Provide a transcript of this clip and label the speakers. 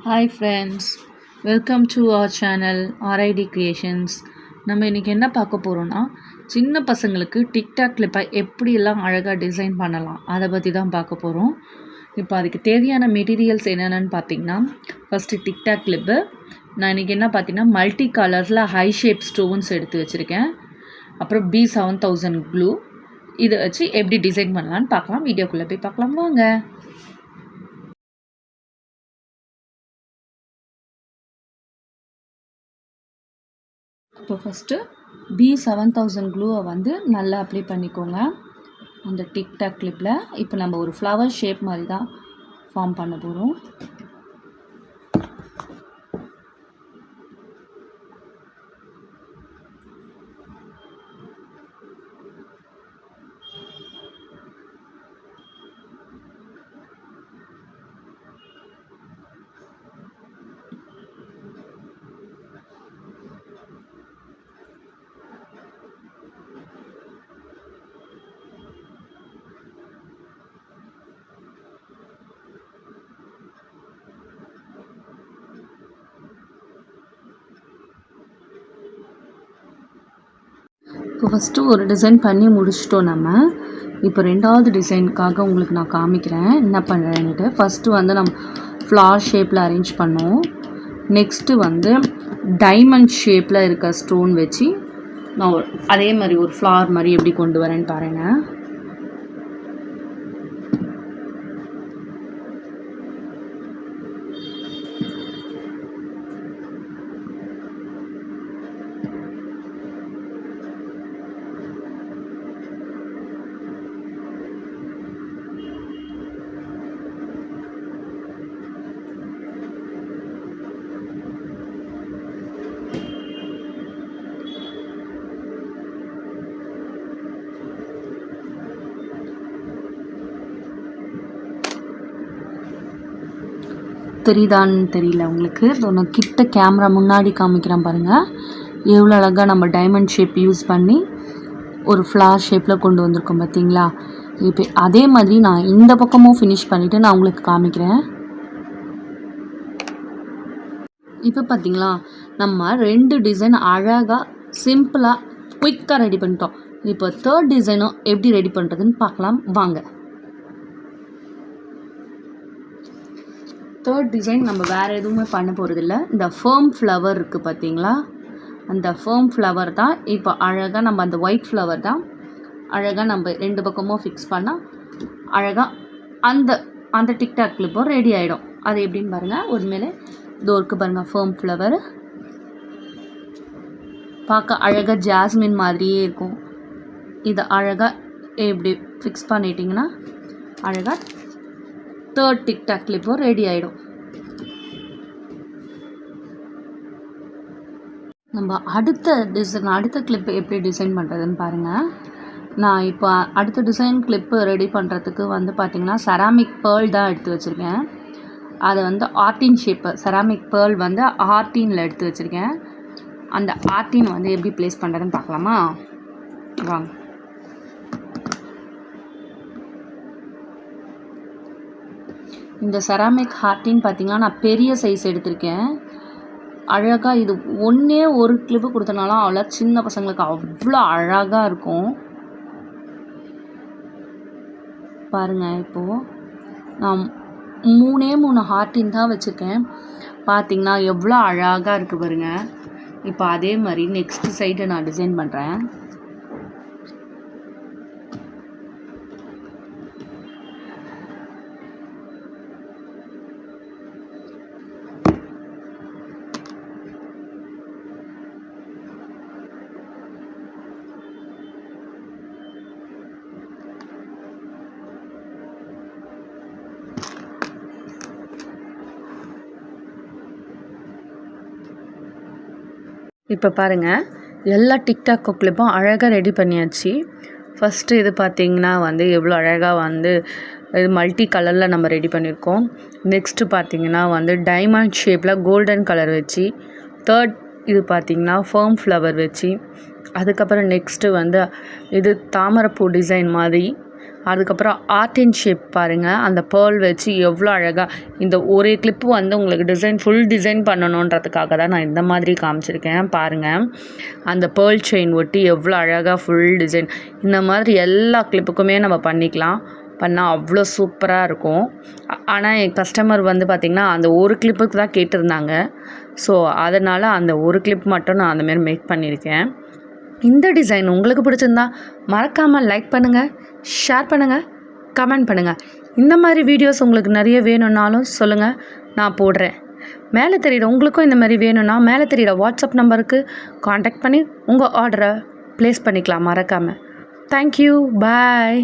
Speaker 1: Hi friends, welcome to our channel RIT creations. நம்ம இன்றைக்கி என்ன பார்க்க போகிறோன்னா, சின்ன பசங்களுக்கு டிக்டாக் கிளிப்பை எப்படியெல்லாம் அழகாக டிசைன் பண்ணலாம் அதை பற்றி தான் பார்க்க போகிறோம். இப்போ அதுக்கு தேவையான மெட்டீரியல்ஸ் என்னென்னு பார்த்திங்கன்னா, ஃபஸ்ட்டு டிக்டாக் கிளிப்பு. நான் இன்றைக்கி என்ன பார்த்திங்கன்னா மல்டி கலர்ஸில் ஹை ஷேப் ஸ்டோன்ஸ் எடுத்து வச்சுருக்கேன். அப்புறம் B7000 க்ளூ. இதை வச்சு எப்படி டிசைன் பண்ணலான்னு பார்க்கலாம். வீடியோக்குள்ளே போய் பார்க்கலாம் வாங்க. இப்போ ஃபஸ்ட்டு B7000 க்ளூவை வந்து நல்லா அப்ளை பண்ணிக்கோங்க அந்த டிக்டாக் கிளிப்பில். இப்போ நம்ம ஒரு ஃப்ளவர் ஷேப் மாதிரி தான் ஃபார்ம் பண்ண போகிறோம். இப்போ ஃபஸ்ட்டு ஒரு டிசைன் பண்ணி முடிச்சிட்டோம் நம்ம. இப்போ ரெண்டாவது டிசைனுக்காக உங்களுக்கு நான் காமிக்கிறேன் என்ன பண்ணுறேன்ட்டு. ஃபஸ்ட்டு வந்து நம்ம ஃப்ளார் ஷேப்பில் அரேஞ்ச் பண்ணோம். நெக்ஸ்ட்டு வந்து டைமண்ட் ஷேப்பில் இருக்க ஸ்டோன் வச்சு நான் அதே மாதிரி ஒரு ஃப்ளார் மாதிரி எப்படி கொண்டு வரேன்னு பாருங்கள். தெரியுதான்னு தெரியல உங்களுக்கு. நான் கிட்ட கேமரா முன்னாடி காமிக்கிறேன் பாருங்கள். எவ்வளோ அழகாக நம்ம டைமண்ட் ஷேப் யூஸ் பண்ணி ஒரு ஃப்ளார் ஷேப்பில் கொண்டு வந்திருக்கோம் பார்த்தீங்களா. இப்போ அதே மாதிரி நான் இந்த பக்கமும் ஃபினிஷ் பண்ணிவிட்டு நான் உங்களுக்கு காமிக்கிறேன். இப்போ பார்த்தீங்களா நம்ம 2 டிசைன் அழகாக சிம்பிளாக குயிக்காக ரெடி பண்ணிட்டோம். இப்போ தேர்ட் டிசைனும் எப்படி ரெடி பண்ணுறதுன்னு பார்க்கலாம் வாங்க. தேர்ட் டிசைன் நம்ம வேறு எதுவுமே பண்ண போகிறதில்ல. இந்த ஃபேர்ம் ஃப்ளவர் இருக்குது பார்த்தீங்களா, அந்த ஃபேர்ம் ஃப்ளவர் தான் இப்போ அழகாக நம்ம அந்த ஒயிட் ஃப்ளவர் தான் அழகாக நம்ம 2 பக்கமும் ஃபிக்ஸ் பண்ணால் அழகாக அந்த அந்த டிக்டாக் கிளிப்பும் ரெடி ஆகிடும். அது எப்படின்னு பாருங்கள். ஒரு மேலே இருக்குது பாருங்கள் ஃபேர்ம் ஃப்ளவர். பார்க்க அழகாக ஜாஸ்மின் மாதிரியே இருக்கும். இதை அழகாக எப்படி ஃபிக்ஸ் பண்ணிட்டிங்கன்னா அழகாக தேர்ட் டிக்டாக் கிளிப்பும் ரெடி ஆகிடும். நம்ம அடுத்த கிளிப்பு எப்படி டிசைன் பண்ணுறதுன்னு பாருங்கள். நான் இப்போ அடுத்த டிசைன் கிளிப்பு ரெடி பண்ணுறதுக்கு வந்து பார்த்திங்கன்னா செராமிக் பேர்ல் தான் எடுத்து வச்சுருக்கேன். அதை வந்து ஆர்டின் ஷேப்பு செராமிக் பேர்ல் வந்து ஆர்டினில் எடுத்து வச்சுருக்கேன். அந்த ஆர்டின் வந்து எப்படி ப்ளேஸ் பண்ணுறதுன்னு பார்க்கலாமா வாங்க. இந்த செராமிக் ஹார்ட்டின்னு பார்த்திங்கன்னா நான் பெரிய சைஸ் எடுத்திருக்கேன். அழகாக இது ஒரு கிளிப்பு கொடுத்தனாலும் அவ்வளோ சின்ன பசங்களுக்கு அவ்வளோ அழகாக இருக்கும் பாருங்கள். இப்போது நான் 3 ஹார்ட்டின் தான் வச்சுருக்கேன். பார்த்திங்கன்னா எவ்வளோ அழகாக இருக்குது பாருங்கள். இப்போ அதே மாதிரி நெக்ஸ்ட் சைடு நான் டிசைன் பண்ணுறேன். இப்போ பாருங்கள் எல்லா டிக்டாக் கிளிப்பும் அழகாக ரெடி பண்ணியாச்சு. ஃபஸ்ட்டு இது பார்த்திங்கன்னா வந்து எவ்வளோ அழகாக வந்து இது மல்டி கலரில் நம்ம ரெடி பண்ணியிருக்கோம். நெக்ஸ்ட்டு பார்த்திங்கன்னா வந்து டைமண்ட் ஷேப்பில் கோல்டன் கலர் வச்சு, தேர்ட் இது பார்த்திங்கன்னா ஃபேர்ம் ஃப்ளவர் வச்சு, அதுக்கப்புறம் நெக்ஸ்ட்டு வந்து இது தாமரைப்பூ டிசைன் மாதிரி அதுக்கப்புறம் ஆர்ட் அண்ட் ஷேப் பாருங்கள், அந்த பேர்ல் வச்சு எவ்வளோ அழகாக இந்த ஒரே கிளிப்பு வந்து உங்களுக்கு ஃபுல் டிசைன் பண்ணணுன்றதுக்காக தான் நான் இந்த மாதிரி காமிச்சிருக்கேன். பாருங்கள், அந்த பேர்ல் செயின் ஒட்டி எவ்வளோ அழகாக ஃபுல் டிசைன். இந்த மாதிரி எல்லா கிளிப்புக்குமே நம்ம பண்ணிக்கலாம். பண்ணால் அவ்வளோ சூப்பராக இருக்கும். ஆனால் என் கஸ்டமர் வந்து பார்த்திங்கன்னா அந்த ஒரு கிளிப்புக்கு தான் கேட்டிருந்தாங்க. ஸோ அதனால் அந்த ஒரு கிளிப் மட்டும் நான் அந்தமாரி மேக் பண்ணியிருக்கேன். இந்த டிசைன் உங்களுக்கு பிடிச்சிருந்தா மறக்காமல் லைக் பண்ணுங்கள், ஷேர் பண்ணுங்கள், கமெண்ட் பண்ணுங்கள். இந்த மாதிரி வீடியோஸ் உங்களுக்கு நிறைய வேணும்னாலும் சொல்லுங்கள், நான் போடுறேன். மேலே தெரிகிற உங்களுக்கும் இந்த மாதிரி வேணும்னா மேலே தெரிகிற வாட்ஸ்அப் நம்பருக்கு காண்டாக்ட் பண்ணி உங்கள் ஆர்டரை ப்ளேஸ் பண்ணிக்கலாம் மறக்காமல். தேங்க்யூ, பாய்.